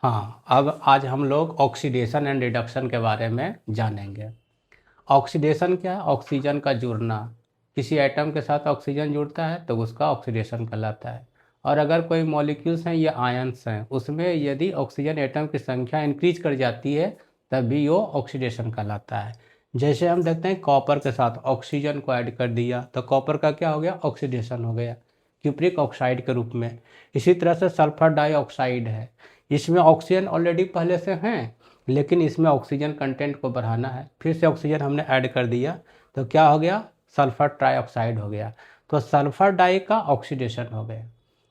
हाँ, अब आज हम लोग ऑक्सीडेशन एंड रिडक्शन के बारे में जानेंगे। ऑक्सीडेशन क्या है? ऑक्सीजन का जुड़ना। किसी एटम के साथ ऑक्सीजन जुड़ता है तो उसका ऑक्सीडेशन कहलाता है। और अगर कोई मॉलिक्यूल्स हैं या आयंस हैं, उसमें यदि ऑक्सीजन एटम की संख्या इंक्रीज कर जाती है तब भी वो ऑक्सीडेशन कहलाता है। जैसे हम देखते हैं कॉपर के साथ ऑक्सीजन को ऐड कर दिया तो कॉपर का क्या हो गया? ऑक्सीडेशन हो गया क्यूप्रिक ऑक्साइड के रूप में। इसी तरह से सल्फर डाइऑक्साइड है, इसमें ऑक्सीजन ऑलरेडी पहले से हैं, लेकिन इसमें ऑक्सीजन कंटेंट को बढ़ाना है, फिर से ऑक्सीजन हमने ऐड कर दिया तो क्या हो गया? सल्फर ट्राइऑक्साइड हो गया। तो सल्फर डाई का ऑक्सीडेशन हो गया।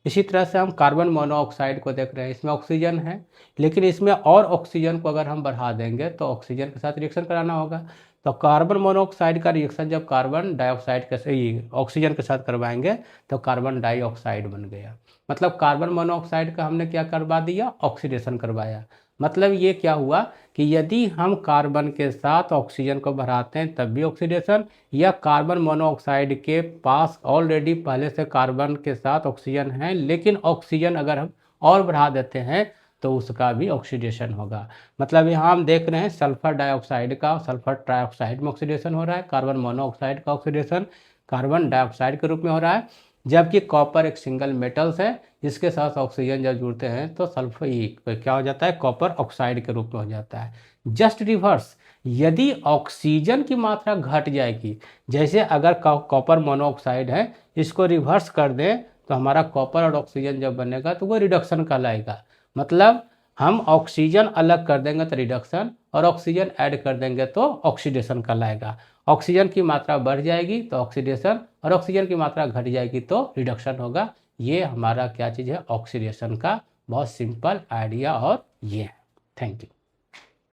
इसी तरह से हम कार्बन मोनोऑक्साइड को देख रहे हैं, इसमें ऑक्सीजन है, लेकिन इसमें और ऑक्सीजन को अगर हम बढ़ा देंगे तो ऑक्सीजन के साथ रिएक्शन कराना होगा। तो कार्बन मोनोऑक्साइड का रिएक्शन जब कार्बन डाइऑक्साइड के ऑक्सीजन के साथ करवाएंगे तो कार्बन डाइऑक्साइड बन गया। मतलब कार्बन मोनोऑक्साइड का हमने क्या करवा दिया? ऑक्सीडेशन करवाया। मतलब ये क्या हुआ कि यदि हम कार्बन के साथ ऑक्सीजन को बढ़ाते हैं तब भी ऑक्सीडेशन, या कार्बन मोनोऑक्साइड के पास ऑलरेडी पहले से कार्बन के साथ ऑक्सीजन है लेकिन ऑक्सीजन अगर हम और बढ़ा देते हैं तो उसका भी ऑक्सीडेशन होगा। मतलब यहाँ हम देख रहे हैं सल्फर डाइऑक्साइड का सल्फर ट्राइऑक्साइड में ऑक्सीडेशन हो रहा है, कार्बन मोनोऑक्साइड का ऑक्सीडेशन कार्बन डाइऑक्साइड के रूप में हो रहा है, जबकि कॉपर एक सिंगल मेटल्स है, इसके साथ ऑक्सीजन जब जुड़ते हैं तो सल्फर क्या हो जाता है? कॉपर ऑक्साइड के रूप में हो जाता है। जस्ट रिवर्स, यदि ऑक्सीजन की मात्रा घट जाएगी, जैसे अगर कॉपर मोनोऑक्साइड है, इसको रिवर्स कर दें तो हमारा कॉपर और ऑक्सीजन जब बनेगा तो वो रिडक्शन कहलाएगा। मतलब हम ऑक्सीजन अलग कर देंगे तो रिडक्शन, और ऑक्सीजन ऐड कर देंगे तो ऑक्सीडेशन कहलाएगा। ऑक्सीजन की मात्रा बढ़ जाएगी तो ऑक्सीडेशन, और ऑक्सीजन की मात्रा घट जाएगी तो रिडक्शन होगा। ये हमारा क्या चीज़ है? ऑक्सीडेशन का बहुत सिंपल आइडिया और ये है। Thank you.